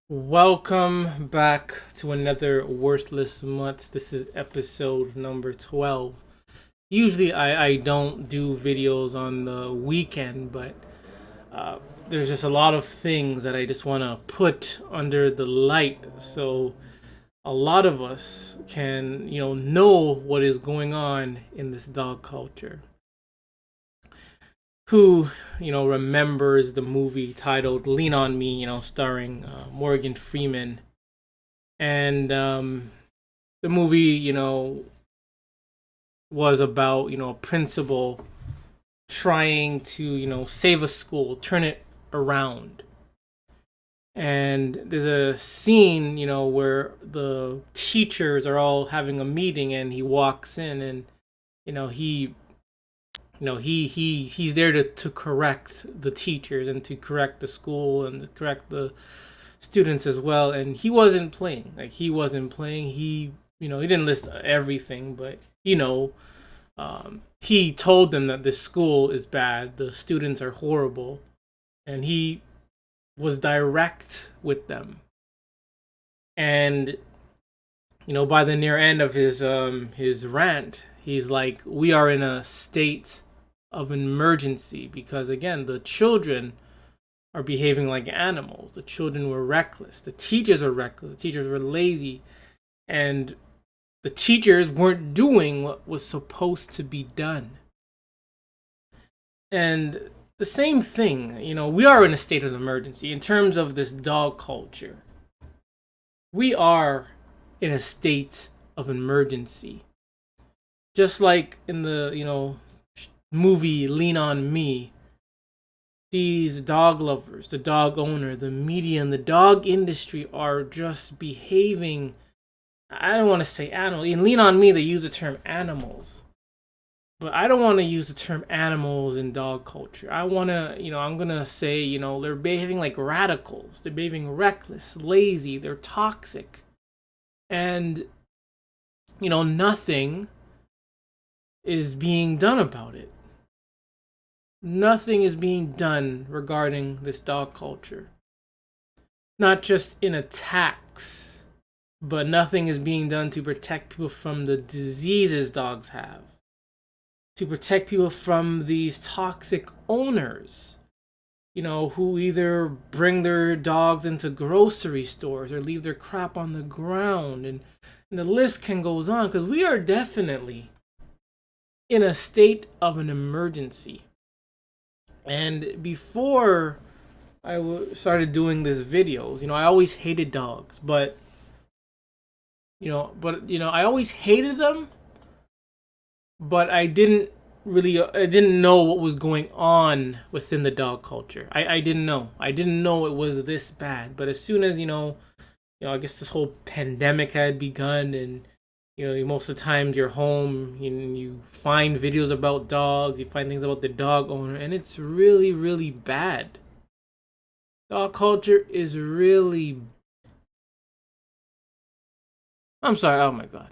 Welcome back to another Worthless Month. This is episode number 12. Usually I don't do videos on the weekend, but uh, there's just a lot of things that I just want to put under the light so a lot of us can, know what is going on in this dog culture. Who, remembers the movie titled Lean on Me, starring Morgan Freeman. And the movie, was about, a principal trying to, save a school, turn it around. And there's a scene, where the teachers are all having a meeting and he walks in and, you know, he he's there to correct the teachers and to correct the school and to correct the students as well. And he didn't list everything, but he told them that the school is bad, the students are horrible, and he was direct with them. And by the near end of his rant, he's like, we are in a state of emergency because, again, the children are behaving like animals. The children were reckless. The teachers are reckless. The teachers were lazy. And the teachers weren't doing what was supposed to be done. And the same thing, we are in a state of emergency in terms of this dog culture. We are in a state of emergency. Just like in the, movie Lean on Me, these dog lovers, the dog owner, the media, and the dog industry are just behaving. I don't want to say animal. In Lean on Me, they use the term animals. But I don't want to use the term animals in dog culture. I'm going to say, they're behaving like radicals. They're behaving reckless, lazy, they're toxic. And, nothing is being done about it. Nothing is being done regarding this dog culture. Not just in attacks, but nothing is being done to protect people from the diseases dogs have. To protect people from these toxic owners, who either bring their dogs into grocery stores or leave their crap on the ground. And the list can goes on because we are definitely in a state of an emergency. And before I started doing these videos, I always hated dogs, but I always hated them, but I didn't know what was going on within the dog culture. I didn't know. I didn't know it was this bad. But as soon as, I guess this whole pandemic had begun and, most of the time you're home, you find videos about dogs, you find things about the dog owner, and it's really, really bad. Dog culture is really... I'm sorry, oh my god.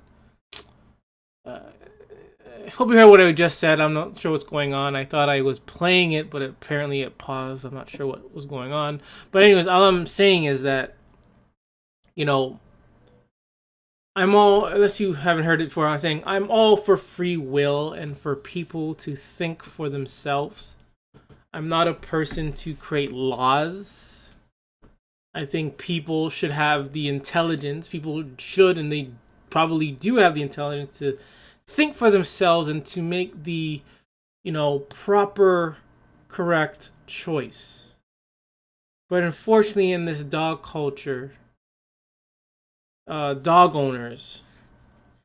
I hope you heard what I just said. I'm not sure what's going on. I thought I was playing it, but apparently it paused. I'm not sure what was going on. But anyways, all I'm saying is that, I'm all, unless you haven't heard it before, I'm saying I'm all for free will and for people to think for themselves. I'm not a person to create laws. I think people should have the intelligence. People should, and they probably do have the intelligence to think for themselves and to make the, proper, correct choice. But unfortunately, in this dog culture, dog owners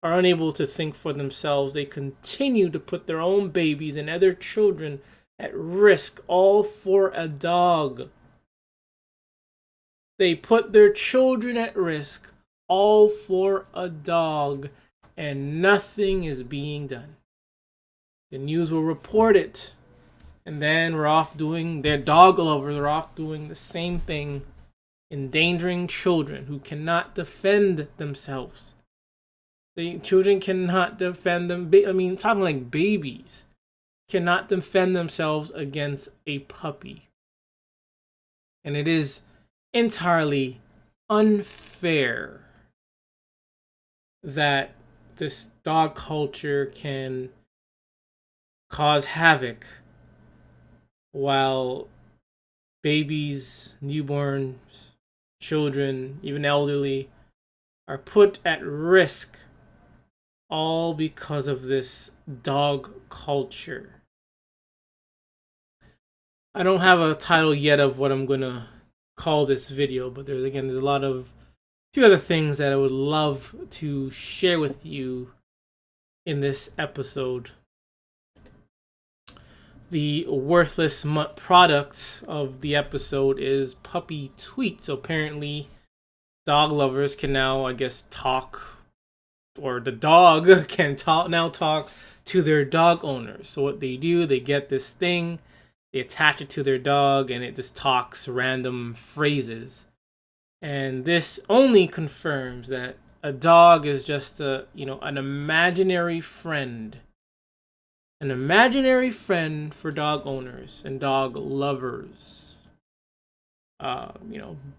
are unable to think for themselves. They continue to put their own babies and other children at risk, all for a dog. They put their children at risk, all for a dog, and nothing is being done. The news will report it, and then we're off doing, their dog lovers are off doing the same thing, endangering children who cannot defend themselves. The children cannot defend them. Talking like babies cannot defend themselves against a puppy. And it is entirely unfair that this dog culture can cause havoc while babies, newborns, children, even elderly are put at risk all because of this dog culture. I don't have a title yet of what I'm gonna call this video, but there's a few other things that I would love to share with you in this episode. The worthless mutt product of the episode is puppy tweet. So apparently dog lovers can now, I guess, talk, or the dog can talk to their dog owners. So what they do, they get this thing, they attach it to their dog, and it just talks random phrases. And this only confirms that a dog is just an imaginary friend. An imaginary friend for dog owners and dog lovers.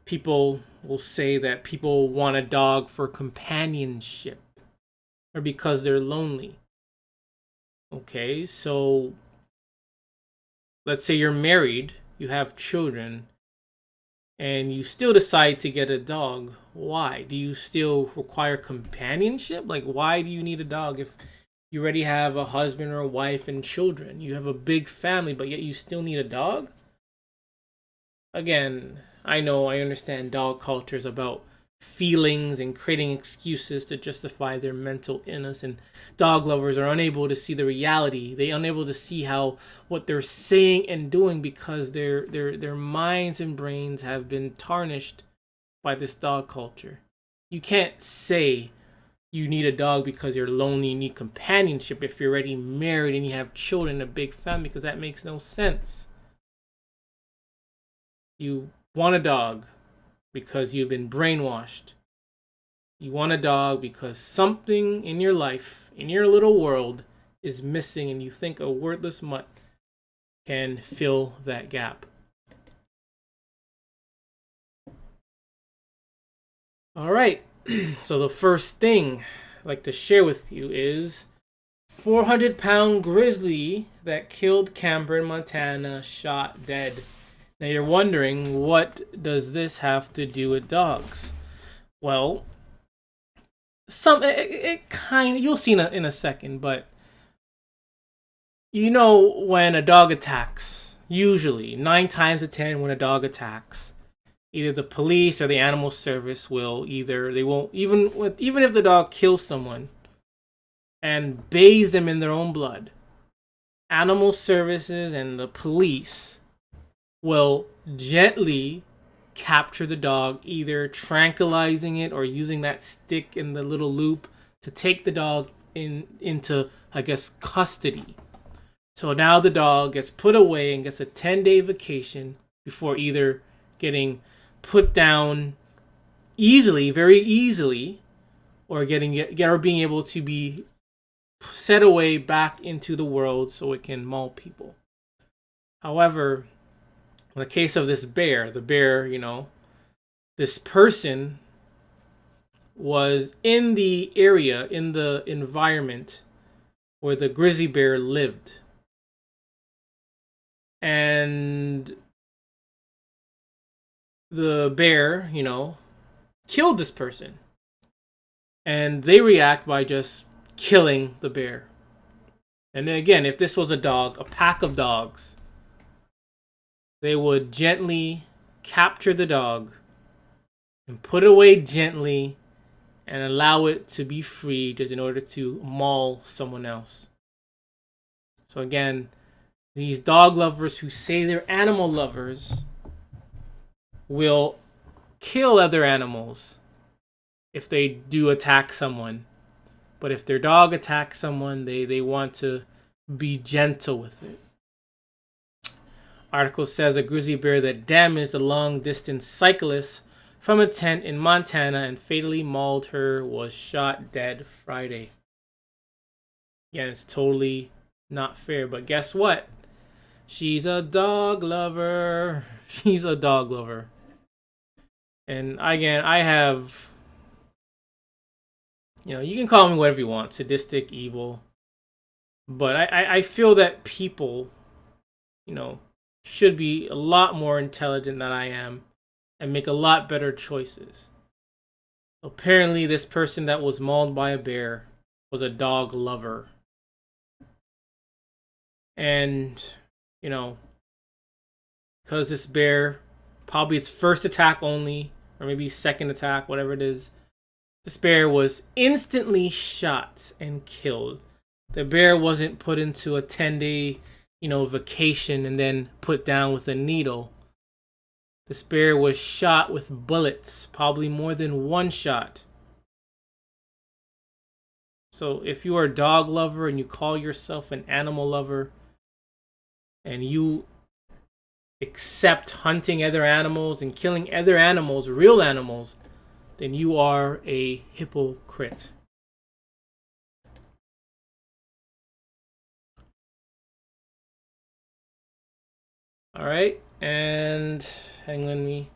People will say that people want a dog for companionship or because they're lonely. Okay, so let's say you're married, you have children, and you still decide to get a dog. Why? Do you still require companionship? Like, why do you need a dog if you already have a husband or a wife and children? You have a big family, but yet you still need a dog? Again, I understand dog culture is about feelings and creating excuses to justify their mental illness, and dog lovers are unable to see the reality. They're unable to see how what they're saying and doing because their minds and brains have been tarnished by this dog culture. You can't say you need a dog because you're lonely, you need companionship if you're already married and you have children and a big family, because that makes no sense. You want a dog because you've been brainwashed. You want a dog because something in your life, in your little world, is missing, and you think a worthless mutt can fill that gap. All right, so the first thing I'd like to share with you is 400-pound grizzly that killed camper in Montana shot dead. Now you're wondering, what does this have to do with dogs? Well, it kind of, you'll see in a second, but when a dog attacks, usually 9 times out of 10 when a dog attacks, either the police or the animal service will even if the dog kills someone and bathes them in their own blood, animal services and the police will gently capture the dog, either tranquilizing it or using that stick in the little loop to take the dog into, I guess, custody. So now the dog gets put away and gets a 10-day vacation before either getting put down very easily, or being able to be set away back into the world so it can maul people. However, in the case of this bear, this person was in the area, in the environment where the grizzly bear lived. And the bear, killed this person. And they react by just killing the bear. And then again, if this was a pack of dogs, they would gently capture the dog and put it away gently and allow it to be free just in order to maul someone else. So again, these dog lovers who say they're animal lovers will kill other animals if they do attack someone. But if their dog attacks someone, they want to be gentle with it. Article says a grizzly bear that damaged a long-distance cyclist from a tent in Montana and fatally mauled her was shot dead Friday. Again, it's totally not fair, but guess what? She's a dog lover. She's a dog lover. And again, I have, you can call me whatever you want, sadistic, evil. But I feel that people, you know, should be a lot more intelligent than I am and make a lot better choices. Apparently, this person that was mauled by a bear was a dog lover. And, because this bear, probably its first attack only, or maybe second attack, whatever it is, this bear was instantly shot and killed. The bear wasn't put into a 10-day, vacation and then put down with a needle. This bear was shot with bullets, probably more than one shot. So if you are a dog lover and you call yourself an animal lover and you accept hunting other animals and killing other animals, real animals, then you are a hypocrite. All right, and hang on me.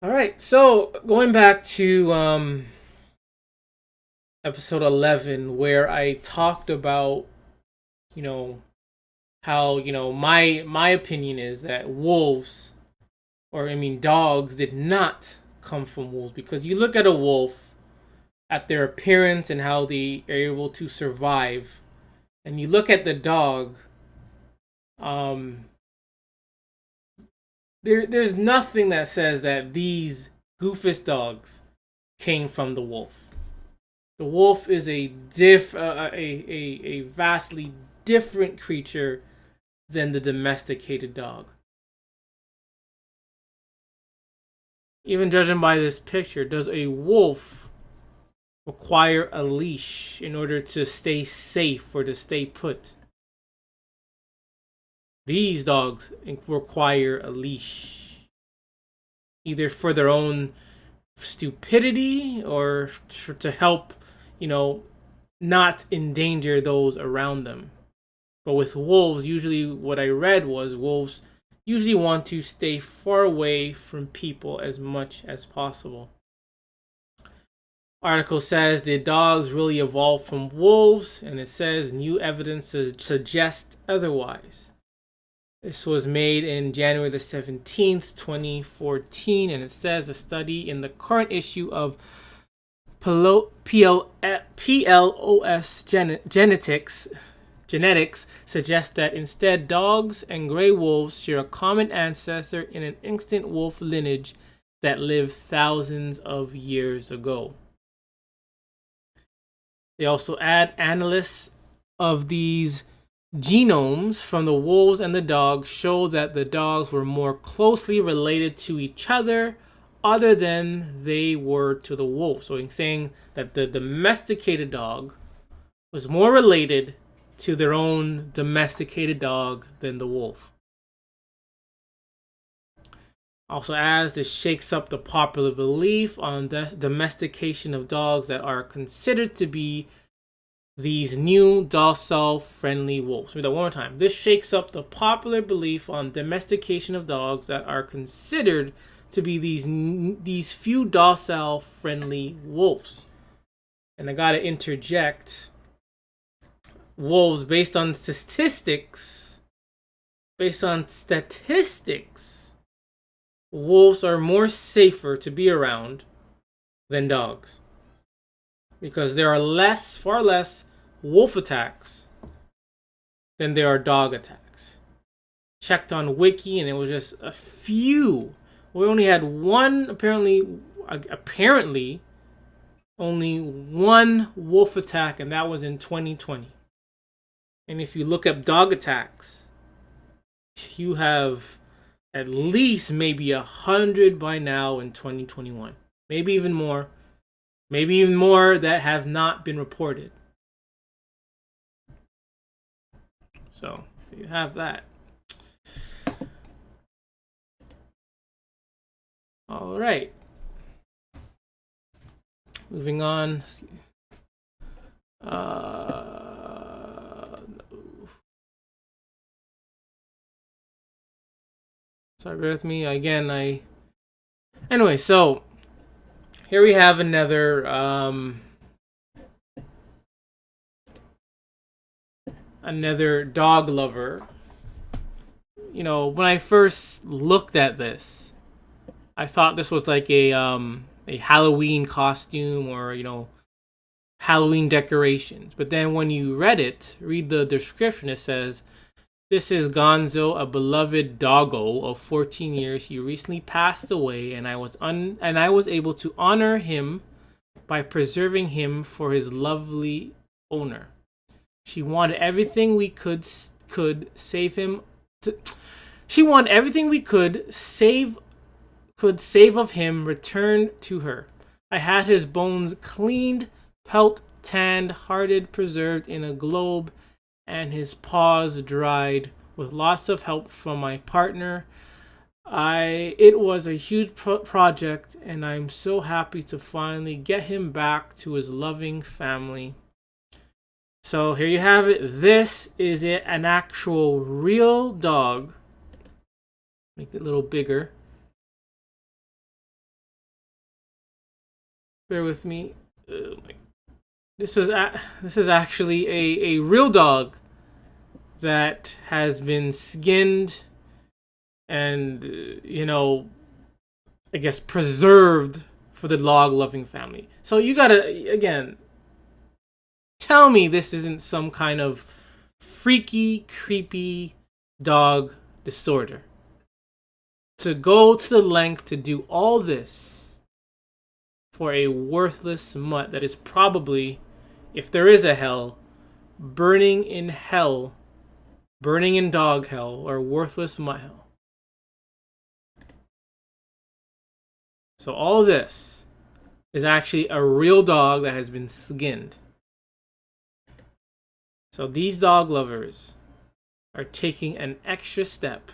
All right, so going back to episode 11, where I talked about, how my opinion is that wolves, or I mean dogs, did not come from wolves, because you look at a wolf, at their appearance and how they are able to survive, and you look at the dog, there's nothing that says that these goofus dogs came from the wolf. The wolf is a vastly different creature than the domesticated dog. Even judging by this picture, does a wolf require a leash in order to stay safe or to stay put? These dogs require a leash, either for their own stupidity or to help, not endanger those around them. But with wolves, usually what I read was wolves usually want to stay far away from people as much as possible. Article says, did dogs really evolve from wolves? And it says new evidence suggests otherwise. This was made in January the 17th, 2014, and it says a study in the current issue of PLOS Genetics suggests that instead dogs and gray wolves share a common ancestor in an extinct wolf lineage that lived thousands of years ago. They also add analysis of these genomes from the wolves and the dogs show that the dogs were more closely related to each other than they were to the wolves. So he's saying that the domesticated dog was more related to their own domesticated dog than the wolf. Also, as this shakes up the popular belief on the domestication of dogs that are considered to be these new docile friendly wolves. Let me do that one more time. This shakes up the popular belief on domestication of dogs that are considered to be these few docile friendly wolves. And I gotta interject, wolves, based on statistics, wolves are more safer to be around than dogs, because there are far less wolf attacks than there are dog attacks. Checked on Wiki and it was just a few. We only had one, apparently only one wolf attack, and that was in 2020. And if you look up dog attacks, you have at least maybe 100 by now in 2021. Maybe even more that have not been reported. So you have that. All right. Moving on. Sorry, bear with me. Again, Anyway, so here we have another dog lover. You know, when I first looked at this, I thought this was like a Halloween costume, or Halloween decorations. But then when you read the description, it says, "This is Gonzo, a beloved doggo of 14 years. He recently passed away, and I was able to honor him by preserving him for his lovely owner. She wanted everything we could save him. She wanted everything we could save of him returned to her. I had his bones cleaned, pelt tanned, hearted, preserved in a globe, and his paws dried with lots of help from my partner. It was a huge project, and I'm so happy to finally get him back to his loving family." So here you have it. This is an actual real dog. Make it a little bigger. Bear with me. This is actually a real dog that has been skinned and I guess preserved for the dog loving family. So you gotta, again, tell me this isn't some kind of freaky, creepy dog disorder. To go to the length to do all this for a worthless mutt that is probably, if there is a hell, burning in dog hell, or worthless mutt hell. So all this is actually a real dog that has been skinned. So these dog lovers are taking an extra step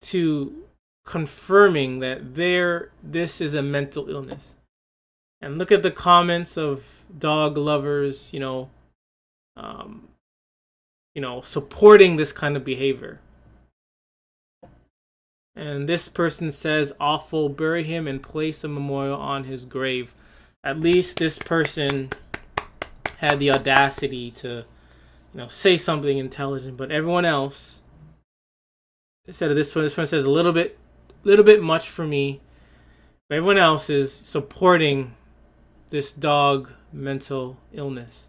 to confirming that this is a mental illness. And look at the comments of dog lovers, supporting this kind of behavior. And this person says, "Awful, bury him and place a memorial on his grave." At least this person had the audacity to, say something intelligent. But everyone else, instead of this one says a little bit much for me. But everyone else is supporting this dog mental illness.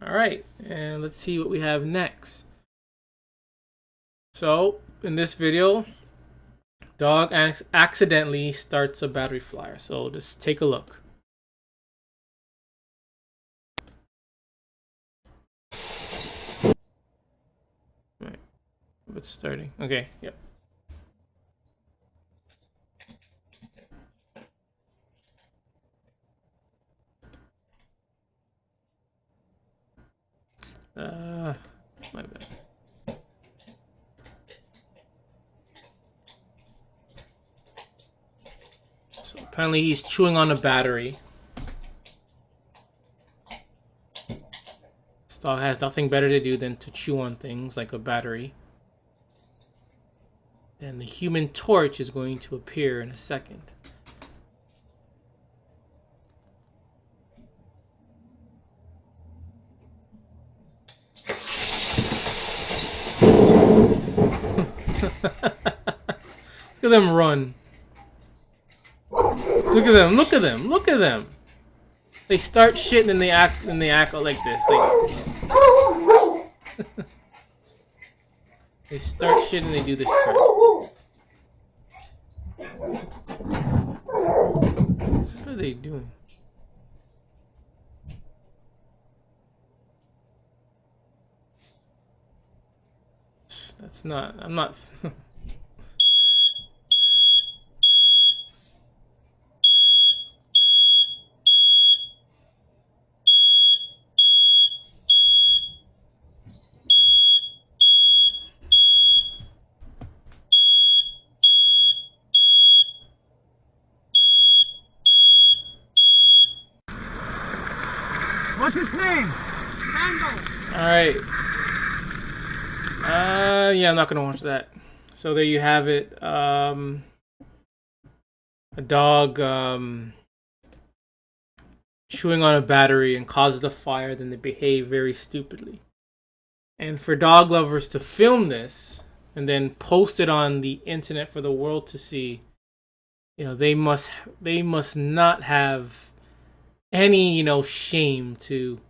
All right, and let's see what we have next. So in this video, dog accidentally starts a battery flyer. So just take a look. Right, it's starting. Okay, yep. My bad. So apparently he's chewing on a battery. This dog has nothing better to do than to chew on things like a battery. And the Human Torch is going to appear in a second. Look at them run. Look at them. They start shit and then they act like this. They start shit and they do this crap. What are they doing? That's not, I'm not. What's his name? Alright. Yeah, I'm not gonna watch that. So there you have it. A dog chewing on a battery and causes a fire, then they behave very stupidly. And for dog lovers to film this and then post it on the internet for the world to see, they must not have any, shame to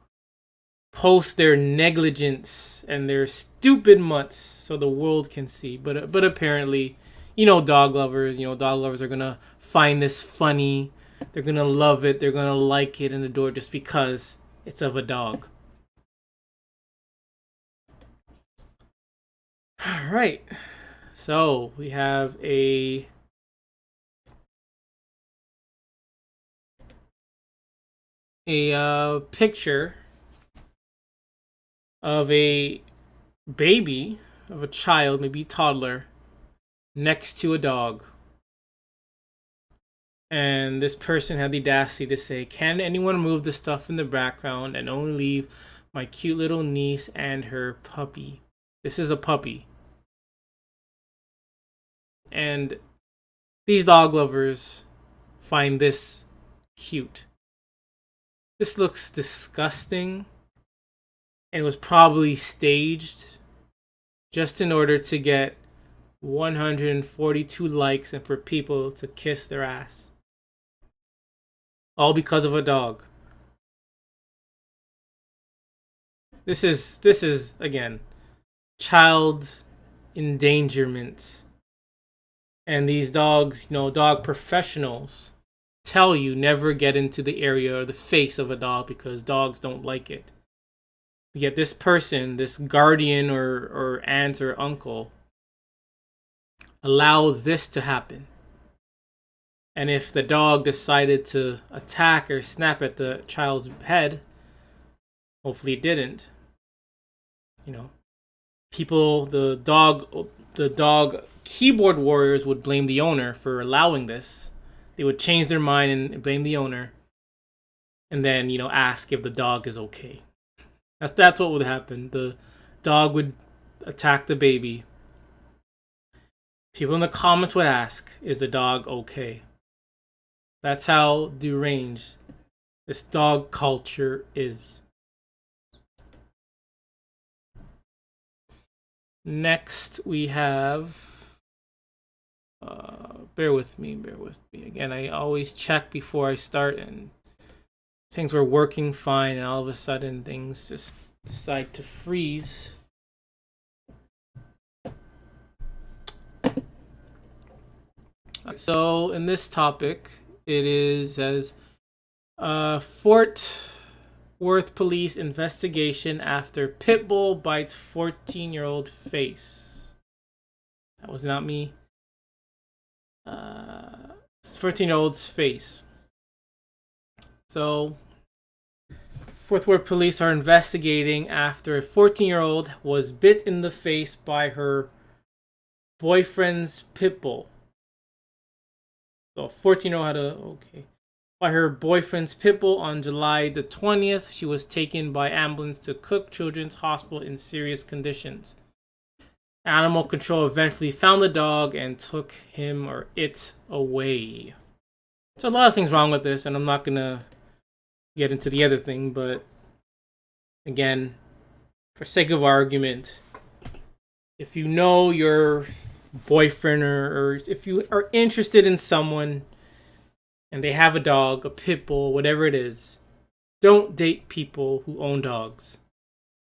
post their negligence and their stupid mutts so the world can see. But apparently, dog lovers are gonna find this funny. They're gonna love it. They're gonna like it and adore it just because it's of a dog. All right. So we have a picture of a baby, of a child, maybe a toddler, next to a dog. And this person had the audacity to say, "Can anyone move the stuff in the background and only leave my cute little niece and her puppy?" This is a puppy. And these dog lovers find this cute. This looks disgusting. And it was probably staged just in order to get 142 likes and for people to kiss their ass. All because of a dog. This is again child endangerment. And these dogs, dog professionals tell you never get into the area or the face of a dog because dogs don't like it. Yet this person, this guardian or aunt or uncle, allow this to happen. And if the dog decided to attack or snap at the child's head, hopefully it didn't. People, the dog keyboard warriors would blame the owner for allowing this. They would change their mind and blame the owner. And then, ask if the dog is okay. That's what would happen. The dog would attack the baby. People in the comments would ask, "Is the dog okay?" That's how deranged this dog culture is. Next, we have... bear with me. Again, I always check before I start, and things were working fine, and all of a sudden things just decide to freeze. So in this topic, it is as Fort Worth police investigation after Pitbull bites 14-year-old face. That was not me. 14-year-old's face. So Fort Worth police are investigating after a 14-year-old was bit in the face by her boyfriend's Pitbull. So 14-year-old had by her boyfriend's Pitbull on July the 20th. She was taken by ambulance to Cook Children's Hospital in serious conditions. Animal control eventually found the dog and took him or it away. So a lot of things wrong with this, and I'm not gonna get into the other thing, but again, for sake of argument, if you know your boyfriend or if you are interested in someone and they have a dog, a pit bull, whatever it is, don't date people who own dogs.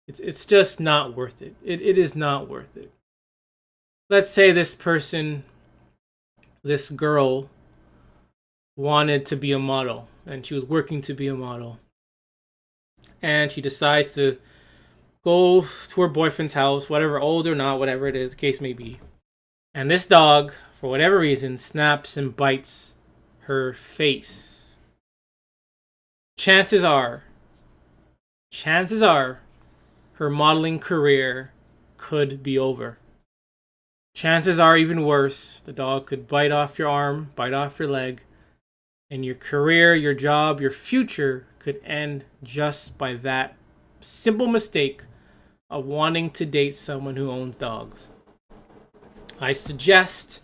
It's just not worth it. It is not worth it. Let's say this person, this girl, wanted to be a model and she was working to be a model. And she decides to go to her boyfriend's house, whatever, old or not, whatever it is, the case may be. And this dog, for whatever reason, snaps and bites her face. Chances are, her modeling career could be over. Chances are even worse, the dog could bite off your arm, bite off your leg, And your career, your job, your future could end just by that simple mistake of wanting to date someone who owns dogs. I suggest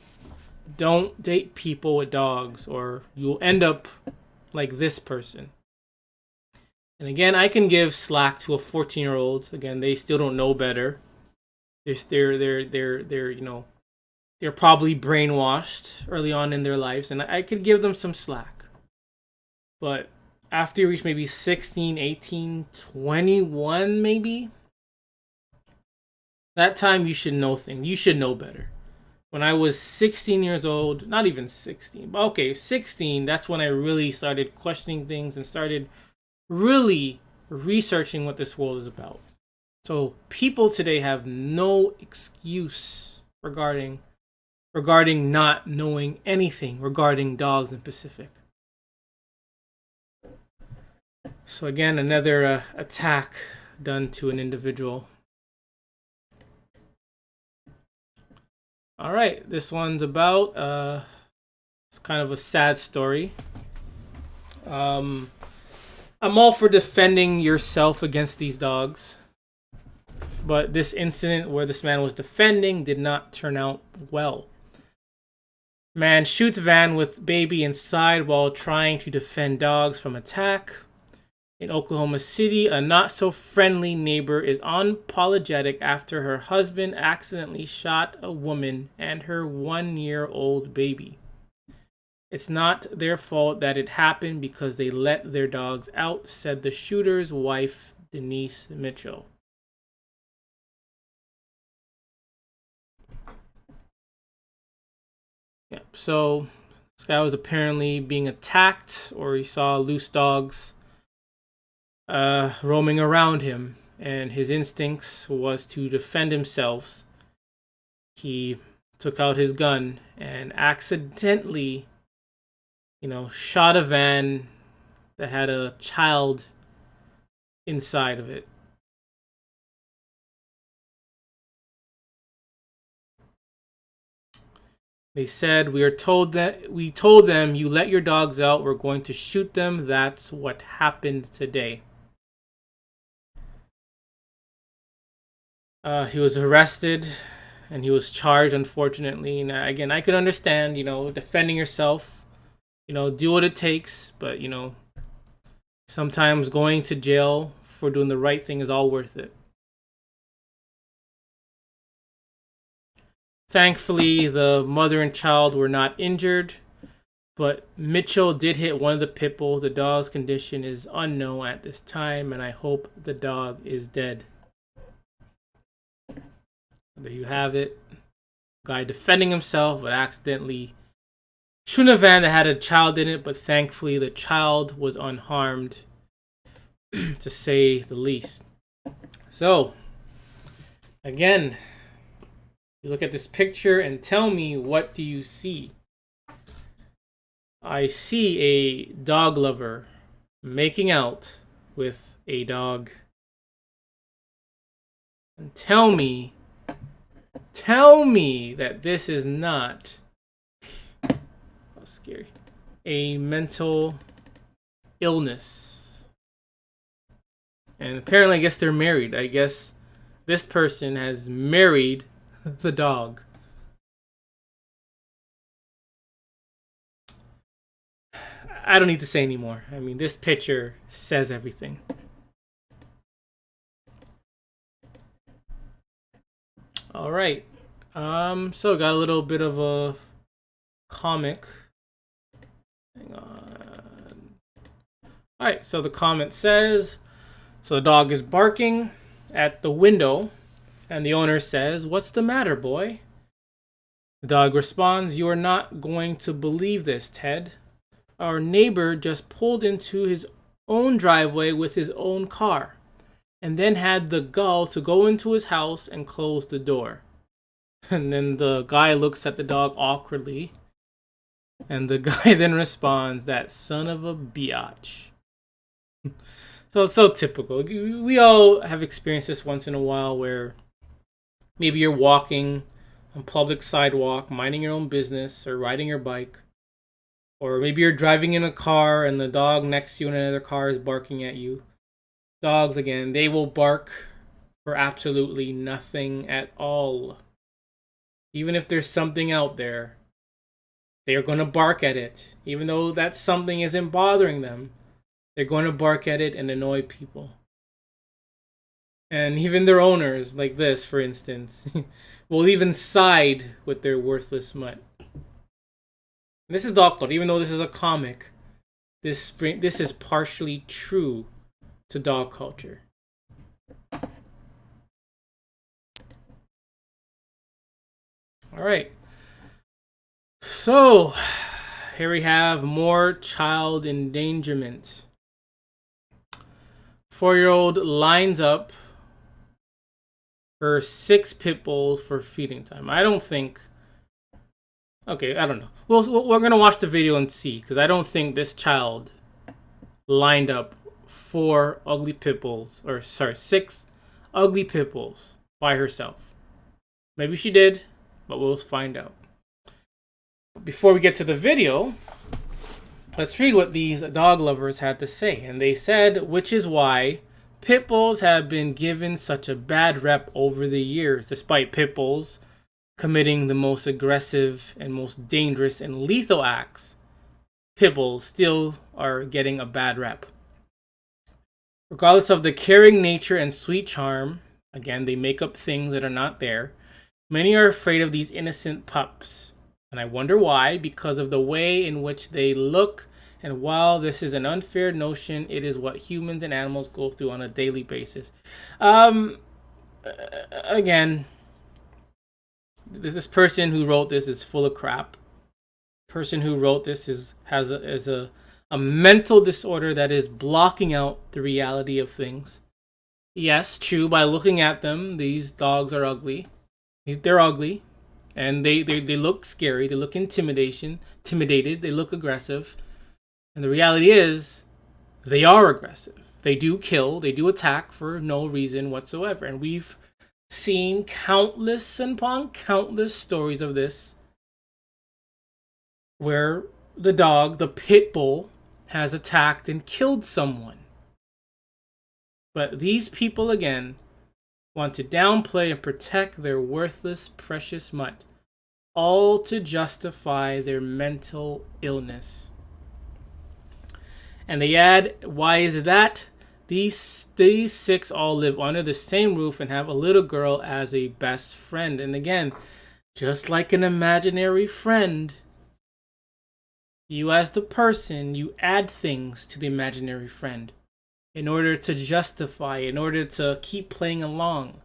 don't date people with dogs, or you'll end up like this person. And again, I can give slack to a 14-year-old. Again, they still don't know better. They're probably brainwashed early on in their lives, and I could give them some slack. But after you reach maybe 16, 18, 21 maybe, that time you should know things. You should know better. When I was 16 years old, not even 16, but okay, 16, that's when I really started questioning things and started really researching what this world is about. So people today have no excuse regarding not knowing anything regarding dogs in Pacific. So again, another attack done to an individual. All right, this one's about it's kind of a sad story. I'm all for defending yourself against these dogs, but this incident where this man was defending did not turn out well. Man shoots van with baby inside while trying to defend dogs from attack. In Oklahoma City, a not-so-friendly neighbor is unapologetic after her husband accidentally shot a woman and her 1-year-old baby. It's not their fault that it happened because they let their dogs out, said the shooter's wife, Denise Mitchell. Yep, so this guy was apparently being attacked, or he saw loose dogs roaming around him, and his instincts was to defend himself. He took out his gun and accidentally, shot a van that had a child inside of it. They said, we told them, you let your dogs out, we're going to shoot them. That's what happened today. He was arrested and he was charged, unfortunately. And again, I could understand, defending yourself, do what it takes. But, sometimes going to jail for doing the right thing is all worth it. Thankfully, the mother and child were not injured, but Mitchell did hit one of the pit bulls. The dog's condition is unknown at this time, and I hope the dog is dead. There you have it. Guy defending himself, but accidentally shooting a van that had a child in it, but thankfully the child was unharmed, to say the least. So, again, you look at this picture and tell me, what do you see? I see a dog lover making out with a dog. And tell me that this is not, scary, a mental illness. And apparently, I guess they're married. I guess this person has married the dog. I don't need to say anymore. I mean, this picture says everything. All right. So got a little bit of a comic. Hang on. All right. So the comment says, so the dog is barking at the window, and the owner says, "What's the matter, boy?" The dog responds, "You are not going to believe this, Ted. Our neighbor just pulled into his own driveway with his own car, and then had the gall to go into his house and close the door." And then the guy looks at the dog awkwardly, and the guy then responds, "That son of a biatch." So it's so typical. We all have experienced this once in a while, where maybe you're walking on public sidewalk, minding your own business, or riding your bike, Or maybe you're driving in a car and the dog next to you in another car is barking at you. Dogs, again, they will bark for absolutely nothing at all. Even if there's something out there, they're going to bark at it. Even though that something isn't bothering them, they're going to bark at it and annoy people. And even their owners, like this, for instance, will even side with their worthless mutt. This is Dogfree, even though this is a comic. This is partially true to dog culture. All right. So, here we have more child endangerment. 4-year-old lines up for 6 pit bulls for feeding time. I don't think... Okay, I don't know. Well, we're going to watch the video and see, because I don't think this child lined up 4 ugly pit bulls, or sorry, 6 ugly pit bulls by herself. Maybe she did, but we'll find out. Before we get to the video, let's read what these dog lovers had to say. And they said, which is why pit bulls have been given such a bad rep over the years, despite pit bulls committing the most aggressive and most dangerous and lethal acts. Pit bulls still are getting a bad rep. Regardless of the caring nature and sweet charm, again, they make up things that are not there. Many are afraid of these innocent pups. And I wonder why, because of the way in which they look. And while this is an unfair notion, it is what humans and animals go through on a daily basis. Again, this person who wrote this is full of crap. Person who wrote this has a mental disorder that is blocking out the reality of things. Yes, true, by looking at them, these dogs are ugly. They're ugly. And they look scary. They look intimidated. They look aggressive. And the reality is, they are aggressive. They do kill. They do attack for no reason whatsoever. And we've seen countless upon countless stories of this, where the dog, the pit bull, has attacked and killed someone. But these people, again, want to downplay and protect their worthless, precious mutt, all to justify their mental illness. And they add, why is that? These 6 all live under the same roof and have a little girl as a best friend. And again, just like an imaginary friend, you as the person, you add things to the imaginary friend in order to justify, in order to keep playing along.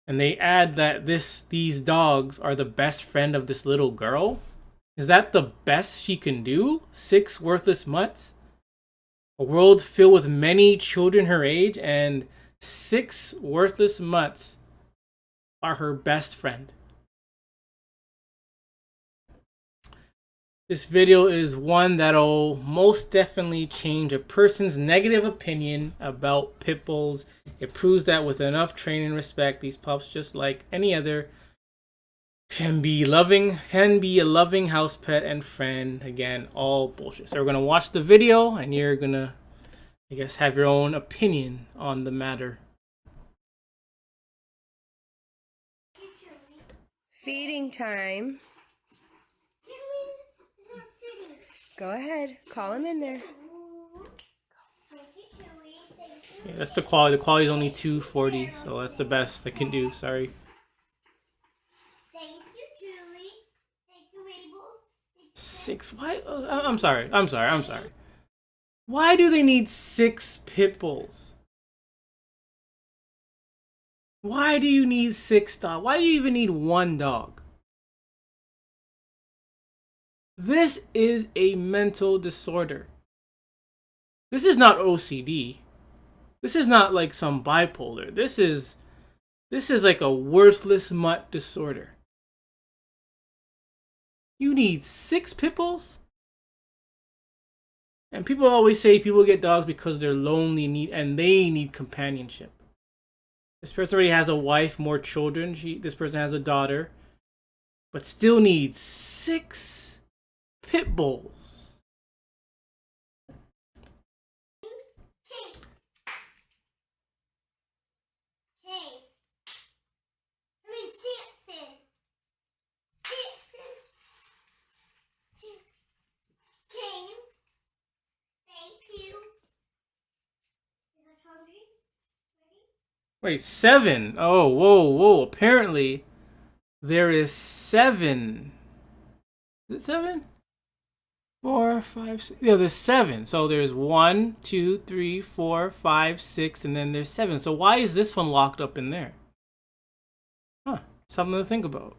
And they add that these dogs are the best friend of this little girl. Is that the best she can do? 6 worthless mutts? A world filled with many children her age, and 6 worthless mutts are her best friend. This video is one that'll most definitely change a person's negative opinion about pit bulls. It proves that with enough training and respect, these pups, just like any other, can be a loving house pet and friend. Again, all bullshit. So we're gonna watch the video, and you're gonna, I guess, have your own opinion on the matter. Feeding time. Go ahead, call him in there. Yeah, that's the quality. The quality is only 240, so that's the best I can do. Sorry. Thank you, Julie. Thank you, Abel. 6? Why? I'm sorry. Why do they need 6 pit bulls? Why do you need 6 dogs? Why do you even need 1 dog? This is a mental disorder. This is not OCD. This is not like some bipolar. This is like a worthless mutt disorder. You need 6 pit bulls? And people always say people get dogs because they're lonely and they need companionship. This person already has a wife, more children. This person has a daughter, but still needs 6 Pitbulls. King. King. I mean Samson. Samson. King. Thank you. You guys hungry? Ready? Wait, 7. Oh, whoa, whoa. Apparently, there is 7. Is it 7? 4, 5, 6. Yeah, there's 7. So there's 1, 2, 3, 4, 5, 6, and then there's 7. So why is this one locked up in there? Huh. Something to think about.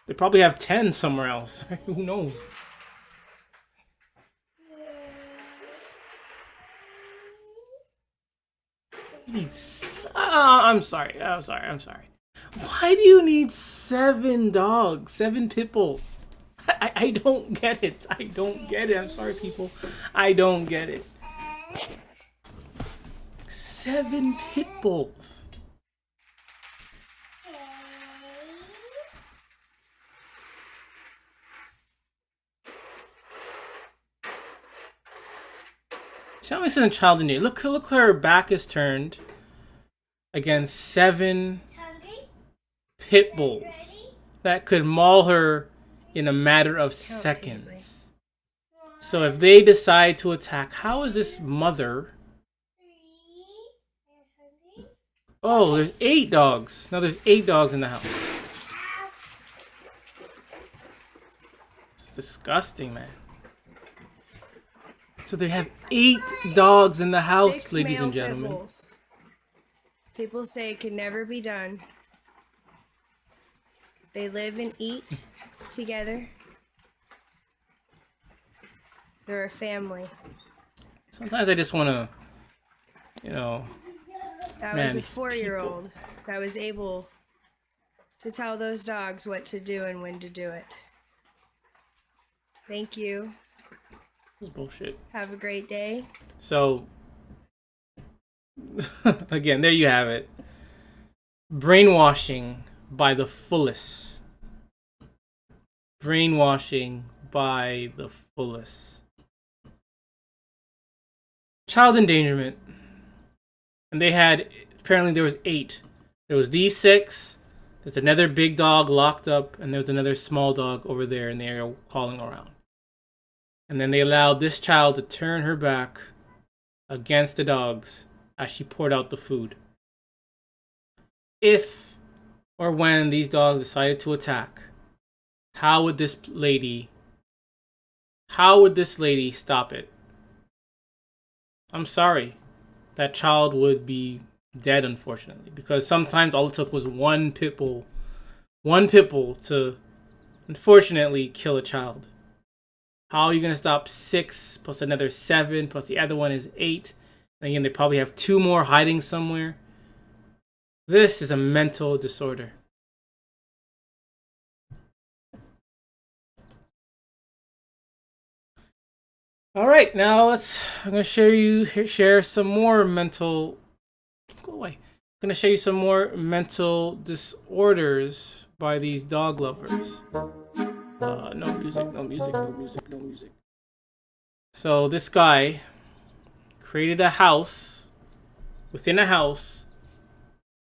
They probably have 10 somewhere else. Who knows? You need I'm sorry. Why do you need 7 dogs? 7 pit bulls? I don't get it. I don't get it. I'm sorry, people. I don't get it. 7 pit bulls. Tell me this isn't child in need. Look her back is turned against 7 pit bulls that could maul her in a matter of seconds. So if they decide to attack, how is this mother? Oh, there's 8 dogs. Now there's 8 dogs in the house. It's disgusting, man. So they have 8 dogs in the house, 6 ladies and male gentlemen. Pitbulls. People say it can never be done. They live and eat together. They're a family. Sometimes I just want to, That Man, was a these 4-year-old that was able to tell those dogs what to do and when to do it. Thank you. This is bullshit. Have a great day. So, again, there you have it. Brainwashing by the fullest. Brainwashing by the fullest. Child endangerment. And they had, apparently there was 8. There was these 6. There's another big dog locked up. And there's another small dog over there in the area calling around. And then they allowed this child to turn her back against the dogs as she poured out the food. If or when these dogs decided to attack, how would this lady stop it? I'm sorry. That child would be dead, unfortunately, because sometimes all it took was one pit bull to, unfortunately, kill a child. How are you going to stop 6 plus another 7 plus the other one is 8? And again, they probably have 2 more hiding somewhere. This is a mental disorder. All right, now I'm going to share some more mental. Go away. I'm going to show you some more mental disorders by these dog lovers. No music. So this guy created a house within a house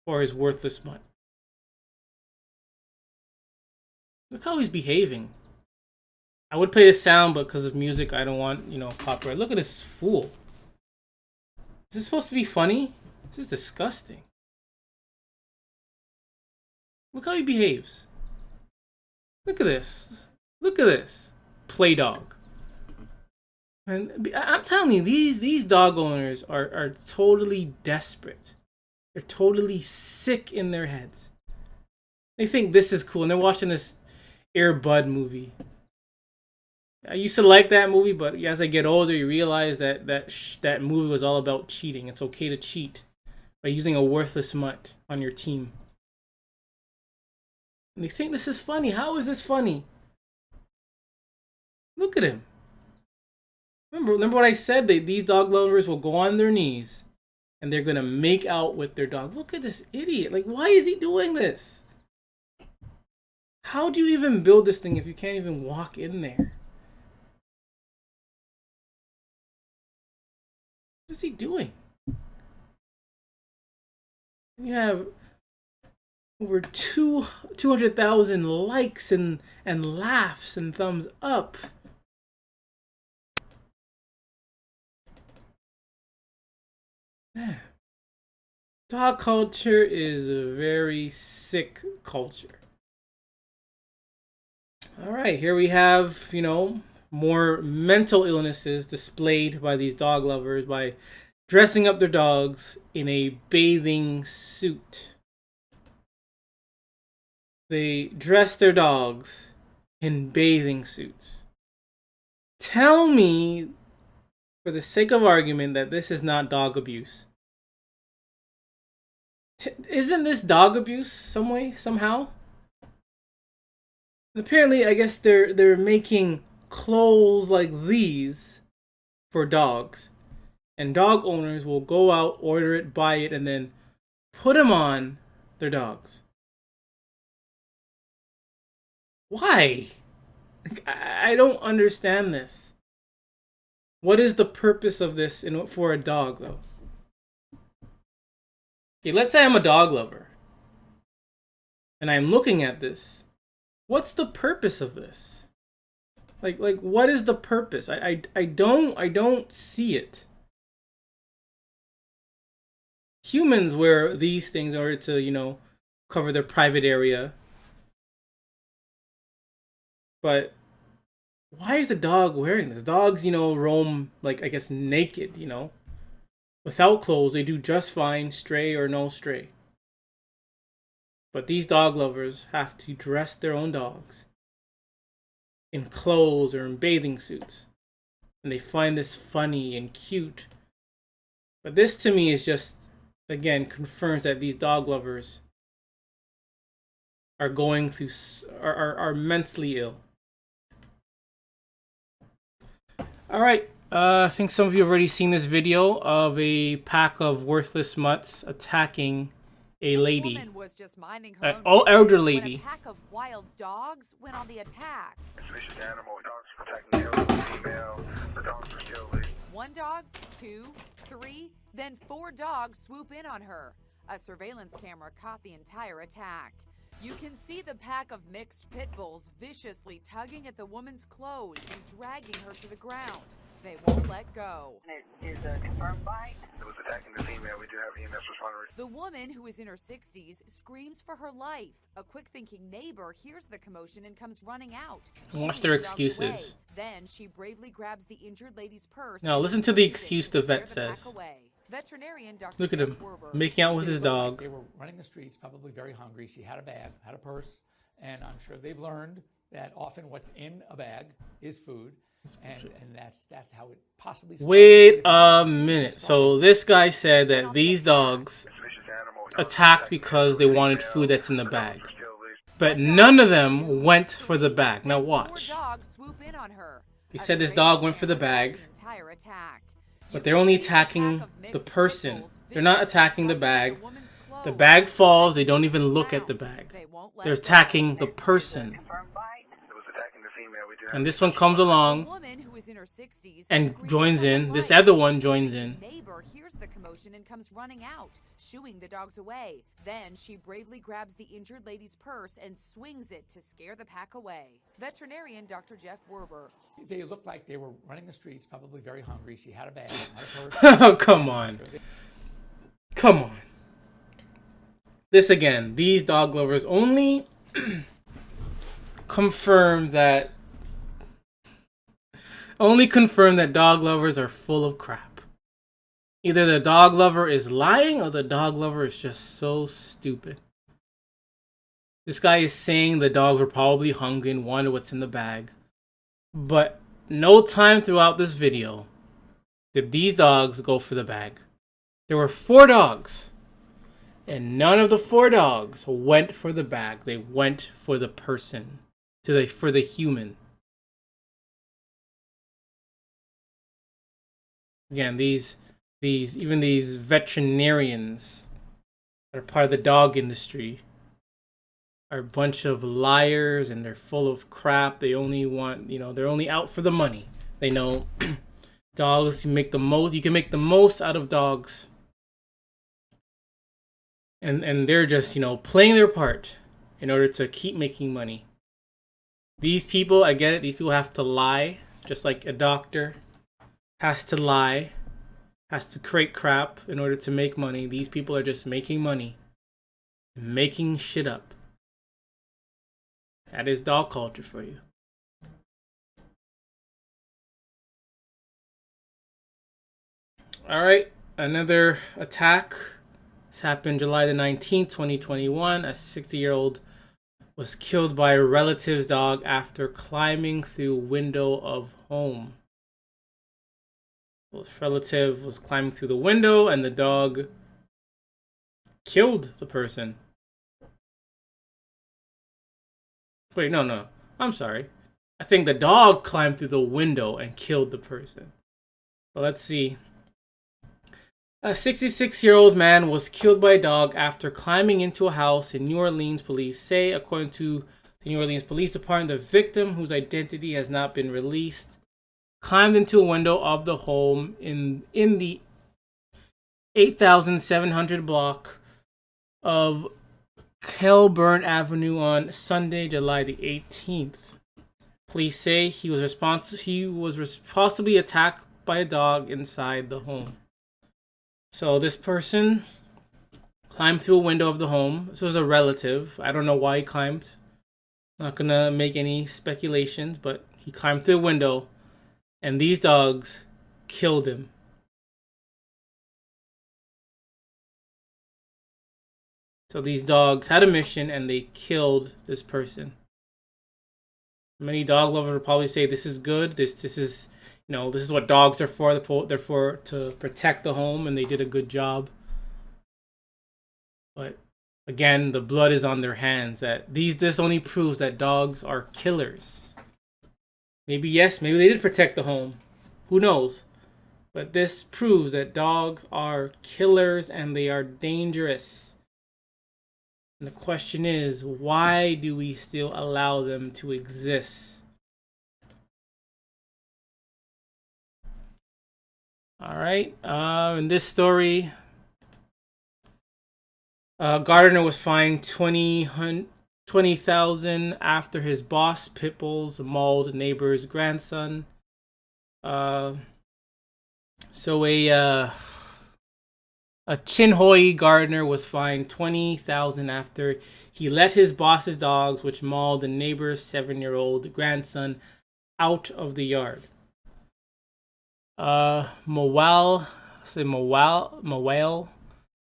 for his worthless mutt. Look how he's behaving. I would play this sound, but because of music, I don't want, copyright. Look at this fool. Is this supposed to be funny? This is disgusting. Look how he behaves. Look at this. Look at this. Play dog. And I'm telling you, these dog owners are totally desperate. They're totally sick in their heads. They think this is cool, and they're watching this Air Bud movie. I used to like that movie, but as I get older, you realize that movie was all about cheating. It's okay to cheat by using a worthless mutt on your team. And they think this is funny. How is this funny? Look at him. Remember what I said? These dog lovers will go on their knees and they're going to make out with their dog. Look at this idiot. Like, why is he doing this? How do you even build this thing if you can't even walk in there? What is he doing? You have over 200,000 likes and laughs and thumbs up. Man. Dog culture is a very sick culture. All right, here we have, more mental illnesses displayed by these dog lovers by dressing up their dogs in a bathing suit. They dress their dogs in bathing suits. Tell me, for the sake of argument, that this is not dog abuse. Isn't this dog abuse some way, somehow? And apparently, I guess they're making clothes like these for dogs, and dog owners will go out, order it, buy it, and then put them on their dogs. Why? I don't understand this. What is the purpose of this for a dog, though? Okay, let's say I'm a dog lover, and I'm looking at this. What's the purpose of this? Like what is the purpose? I don't see it. Humans wear these things in order to, cover their private area. But why is the dog wearing this? Dogs, roam, I guess, naked, Without clothes, they do just fine, stray or no stray. But these dog lovers have to dress their own dogs in clothes or in bathing suits. And they find this funny and cute. But this to me is just, again, confirms that these dog lovers are going through, are mentally ill. All right. I think some of you have already seen this video of a pack of worthless mutts attacking a lady, This woman was just minding her own an business elder when lady. a pack of wild dogs went on the attack. Vicious animal, dogs protecting the elderly female. The dogs are still leading. One dog, two, three, then four dogs swoop in on her. A surveillance camera caught the entire attack. You can see the pack of mixed pit bulls viciously tugging at the woman's clothes and dragging her to the ground. They won't let go. It is a confirmed bite. It was attacking the female. We do have EMS responders. The woman, who is in her 60s, screams for her life. A quick-thinking neighbor hears the commotion and comes running out. Watch shooing their the dogs excuses. away. Then she bravely grabs the injured lady's purse. Now and listen to the swings it excuse to the vet scare the pack says. away. Veterinarian Dr. Look at Jeff him, Werber. making out with his dog. They were running the streets, probably very hungry. She had a bag, had a purse, and I'm sure they've learned that often what's in a bag is food, and that's how it possibly started. Wait a minute. So this guy said that these dogs Vicious animal, attacked because they wanted food that's in the bag. But none of them went for the bag. Now watch. Four dogs swoop in on her. He A said this surveillance dog went for the camera caught bag, the entire attack. but You they're can only see the attacking pack of the mixed person. pit bulls They're not viciously attacking the tugging at bag. woman's The clothes. bag falls, they don't even look at the Ground. bag. They won't let They're go. attacking the person. Confirmed bite. It was attacking the female. We do have And this one comes A along woman who is in her 60s and screams joins for her in. This life. other one joins in. Neighbor hears the commotion and comes running out, shooing the dogs away. Then she bravely grabs the injured lady's purse and swings it to scare the pack away. Veterinarian Dr. Jeff Werber. They looked like they were running the streets, probably very hungry. She had a bag, had a purse. Oh, come on. Come on. This again, these dog lovers only confirm that dog lovers are full of crap. Either the dog lover is lying or the dog lover is just so stupid. This guy is saying the dogs were probably hungry and wanted what's in the bag. But no time throughout this video did these dogs go for the bag. There were 4 dogs. And none of the 4 dogs went for the bag. They went for the person, for the human. Again, these veterinarians that are part of the dog industry are a bunch of liars and they're full of crap. They only want, they're only out for the money. They know dogs, you can make the most out of dogs. And they're just, playing their part in order to keep making money. These people, I get it, these people have to lie, just like a doctor has to lie, has to create crap in order to make money. These people are just making money, making shit up. That is dog culture for you. All right, another attack. This happened July the 19th, 2021. A 60-year-old was killed by a relative's dog after climbing through window of home. This relative was climbing through the window and the dog killed the person. Wait, no. I'm sorry. I think the dog climbed through the window and killed the person. So let's see. A 66-year-old man was killed by a dog after climbing into a house in New Orleans, police say. According to the New Orleans Police Department, the victim, whose identity has not been released, climbed into a window of the home in the 8,700 block of Kelburn Avenue on Sunday, July the 18th. Police say he was possibly attacked by a dog inside the home. So this person climbed through a window of the home. This was a relative. I don't know why he climbed. Not gonna make any speculations, but he climbed through a window and these dogs killed him. So these dogs had a mission and they killed this person. Many dog lovers will probably say this is good. This is this is what dogs are for. They're for to protect the home, and they did a good job. But again, the blood is on their hands. This only proves that dogs are killers. Maybe they did protect the home. Who knows? But this proves that dogs are killers and they are dangerous. And the question is, why do we still allow them to exist? All right. In this story, Gardner was fined $20,000 after his boss Pitbulls mauled neighbor's grandson. So a Chinhoyi Gardner was fined $20,000 after he let his boss's dogs, which mauled the neighbor's 7-year-old grandson, out of the yard. Mowal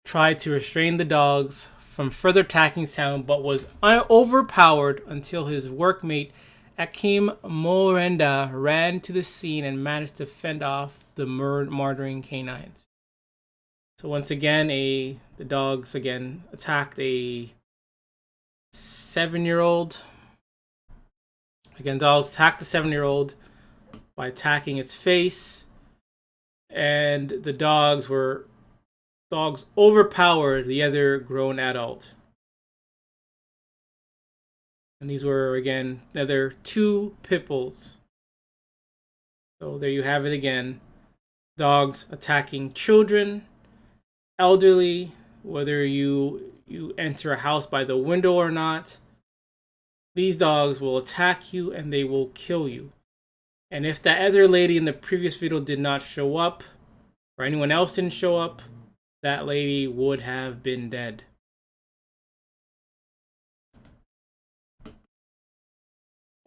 tried to restrain the dogs from further attacking sound, but was overpowered until his workmate Akim Morenda ran to the scene and managed to fend off the murdering canines. So once again, the dogs attacked a 7-year-old. Again, dogs attacked the 7-year-old by attacking its face. And the dogs overpowered the other grown adult. And these were, again, another 2 Pitbulls. So there you have it again. Dogs attacking children, elderly, whether you enter a house by the window or not. These dogs will attack you and they will kill you. And if that other lady in the previous video did not show up, or anyone else didn't show up, that lady would have been dead.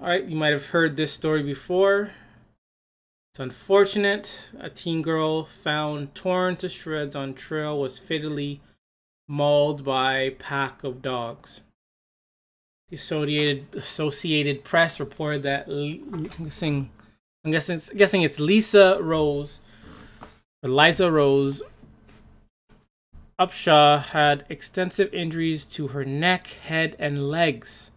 Alright, you might have heard this story before. It's unfortunate. A teen girl found torn to shreds on trail was fatally mauled by a pack of dogs. The Associated Press reported that I'm guessing it's Liza Rose Upshaw had extensive injuries to her neck, head, and legs,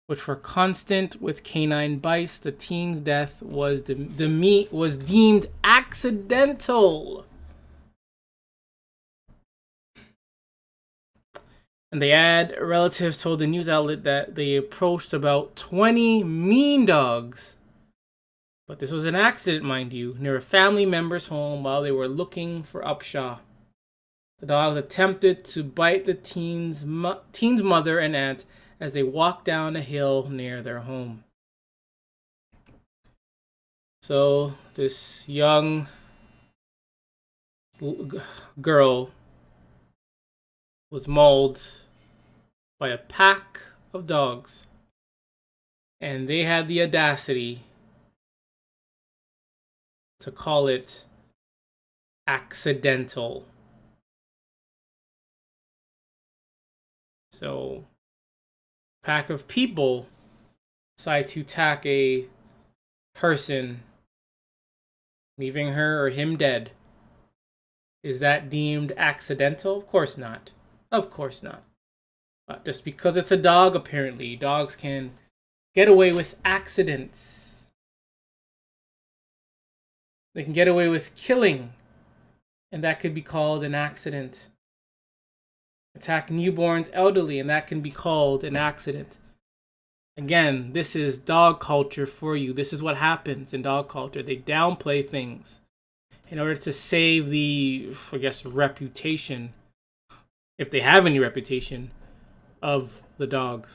which were constant with canine bites. The teen's death was deemed accidental. And relatives told the news outlet that they approached about 20 mean dogs. But this was an accident, mind you, near a family member's home while they were looking for Upshaw. The dogs attempted to bite the teen's mother and aunt as they walked down a hill near their home. So this young girl was mauled by a pack of dogs, and they had the audacity to call it accidental. So, a pack of people decide to attack a person, leaving her or him dead. Is that deemed accidental? Of course not. Of course not. Just because it's a dog, apparently, dogs can get away with accidents. They can get away with killing, and that could be called an accident. Attack newborns, elderly, and that can be called an accident. Again, this is dog culture for you. This is what happens in dog culture. They downplay things in order to save the, I guess, reputation, if they have any reputation, of the dog.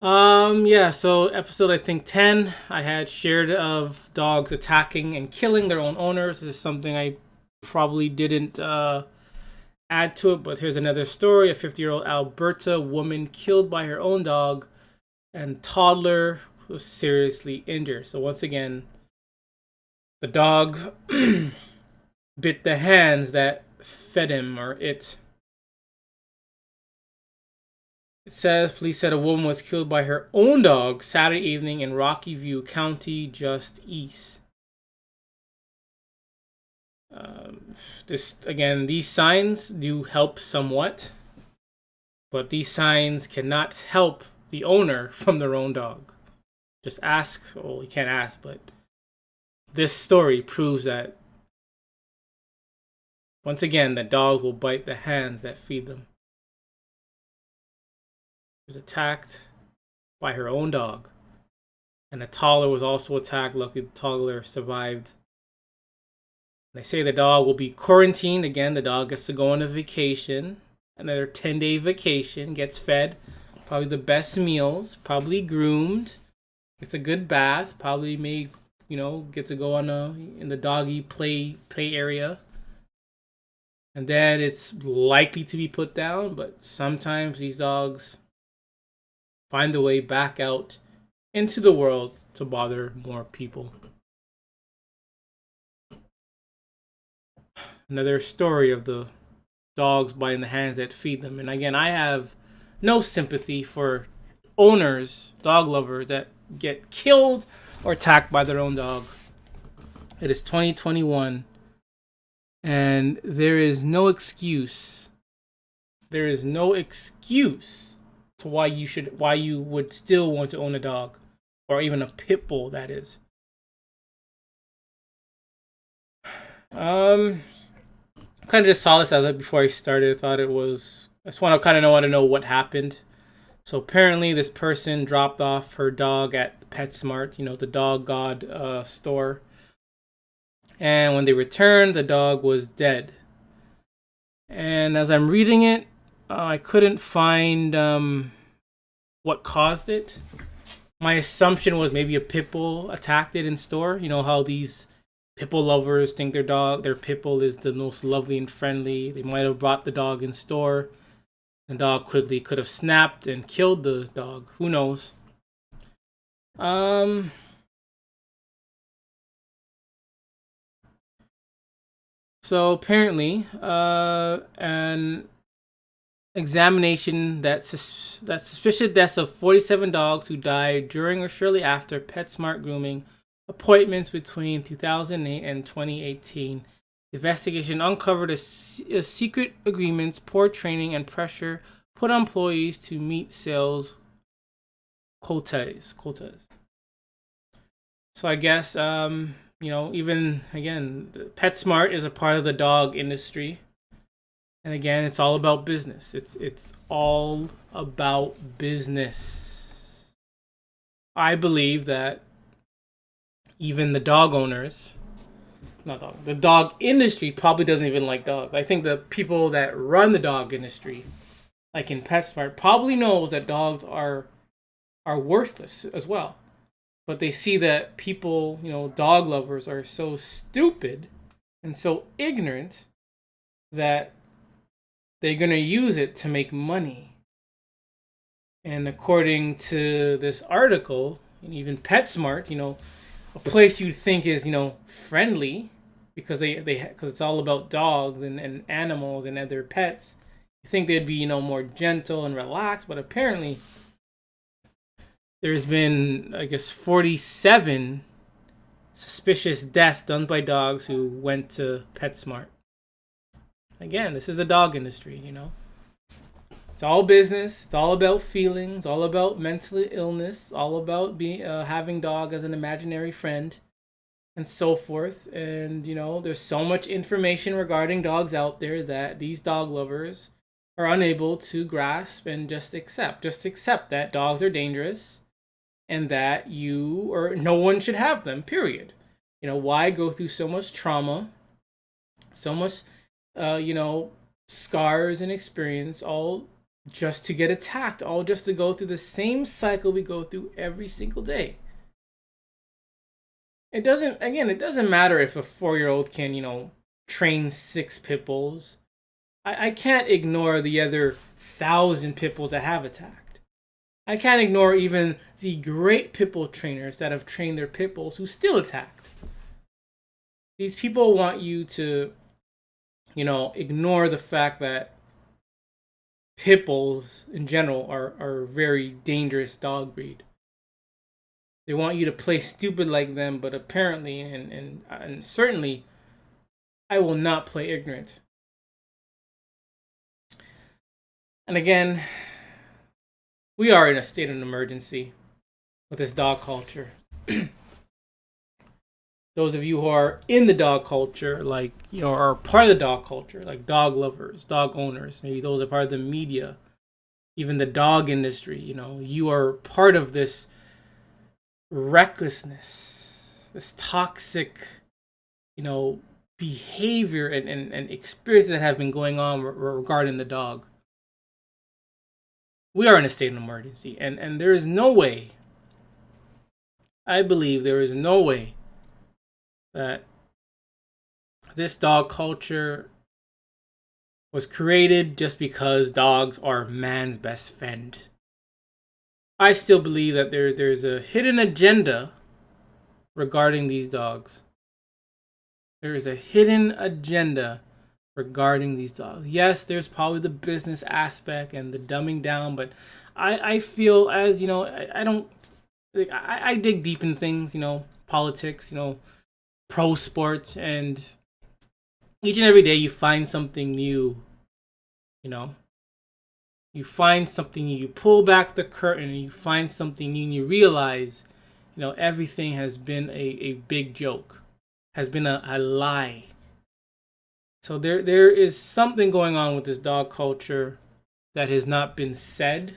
So episode, I think 10, I had shared of dogs attacking and killing their own owners. This is something I probably didn't add to it, but here's another story. A 50-year-old Alberta woman killed by her own dog, and toddler was seriously injured. So once again, the dog bit the hands that fed him, or it. It says police said a woman was killed by her own dog Saturday evening in Rocky View County, just east. These signs do help somewhat, but these signs cannot help the owner from their own dog. Just ask. Well, you can't ask, but this story proves that once again, the dog will bite the hands that feed them. Was attacked by her own dog, and a toddler was also attacked. Luckily, the toddler survived. They say the dog will be quarantined. Again, the dog gets to go on a vacation, another 10-day vacation, gets fed probably the best meals, probably groomed, gets a good bath, probably get to go on in the doggy play area. And then it's likely to be put down, but sometimes these dogs find a way back out into the world to bother more people. Another story of the dogs biting the hands that feed them. And again, I have no sympathy for owners, dog lovers that get killed or attacked by their own dog. It is 2021, and there is no excuse. There is no excuse to why you would still want to own a dog, or even a pit bull, that is. Kind of just saw this before I started. I just want to know what happened. So apparently this person dropped off her dog at PetSmart, the dog god store. And when they returned, the dog was dead. And as I'm reading it, I couldn't find what caused it. My assumption was maybe a pit bull attacked it in store. You know how these pit bull lovers think their pit bull is the most lovely and friendly. They might have brought the dog in store. The dog quickly could have snapped and killed the dog. Who knows? So apparently, an examination that suspicious deaths of 47 dogs who died during or shortly after PetSmart grooming appointments between 2008 and 2018. The investigation uncovered a secret agreements, poor training, and pressure put on employees to meet sales quotas. So I guess, even again, PetSmart is a part of the dog industry. And again, it's all about business. It's all about business. I believe that even the dog owners, not dog, the dog industry probably doesn't even like dogs. I think the people that run the dog industry, like in PetSmart, probably knows that dogs are worthless as well. But they see that people, dog lovers are so stupid and so ignorant that they're going to use it to make money. And according to this article, and even PetSmart, a place you'd think is, friendly because because it's all about dogs and animals and other pets. You think they'd be, more gentle and relaxed, but apparently there's been, I guess, 47 suspicious deaths done by dogs who went to PetSmart. Again, this is the dog industry, It's all business. It's all about feelings. All about mental illness. All about having dog as an imaginary friend, and so forth. And there's so much information regarding dogs out there that these dog lovers are unable to grasp and just accept. Just accept that dogs are dangerous, and that you or no one should have them. Period. Why go through so much trauma, so much, scars and experience, all just to get attacked, all just to go through the same cycle we go through every single day. It doesn't matter if a 4-year-old can, train 6 pit bulls. I can't ignore the other 1,000 pit bulls that have attacked. I can't ignore even the great pit bull trainers that have trained their pit bulls who still attacked. These people want you to, ignore the fact that pit bulls in general are a very dangerous dog breed. They want you to play stupid like them, but apparently and certainly I will not play ignorant. And again, we are in a state of an emergency with this dog culture. Those of you who are in the dog culture, like, are part of the dog culture, like dog lovers, dog owners, maybe those are part of the media, even the dog industry, you are part of this recklessness, this toxic, behavior and experiences that have been going on regarding the dog. We are in a state of emergency, and there is no way, I believe there is no way that this dog culture was created just because dogs are man's best friend. I still believe that there's a hidden agenda regarding these dogs. There is a hidden agenda regarding these dogs. Yes, there's probably the business aspect and the dumbing down, but I feel, as I dig deep in things, politics, pro sports, and each and every day you find something new. You find something new, you pull back the curtain and you find something new, and you realize everything has been a big joke, has been a lie. So there is something going on with this dog culture that has not been said,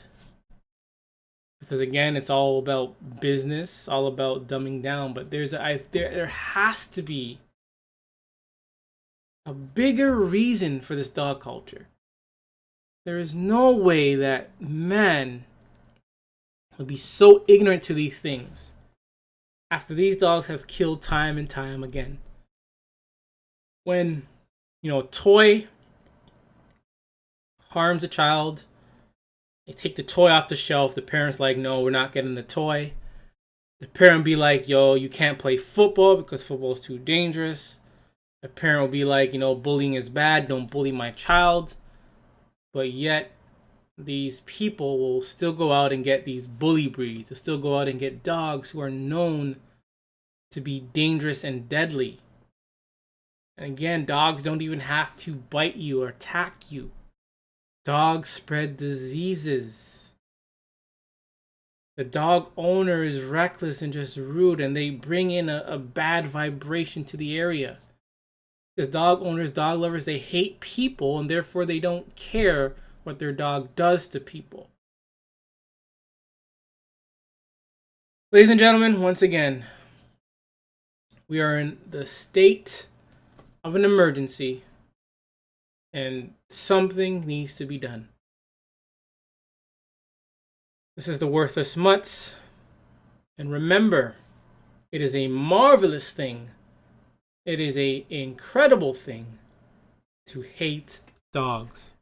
because again, it's all about business, all about dumbing down. But there has to be a bigger reason for this dog culture. There is no way that man would be so ignorant to these things after these dogs have killed time and time again. When, a toy harms a child, they take the toy off the shelf. The parent's like, no, we're not getting the toy. The parent be like, yo, you can't play football because football is too dangerous. The parent will be like, bullying is bad. Don't bully my child. But yet, these people will still go out and get these bully breeds. They'll still go out and get dogs who are known to be dangerous and deadly. And again, dogs don't even have to bite you or attack you. Dogs spread diseases. The dog owner is reckless and just rude, and they bring in a bad vibration to the area. Because dog owners, dog lovers, they hate people, and therefore they don't care what their dog does to people. Ladies and gentlemen, once again, we are in the state of an emergency, and something needs to be done. This is the Worthless Mutts, and remember, it is a marvelous thing. It is an incredible thing to hate dogs.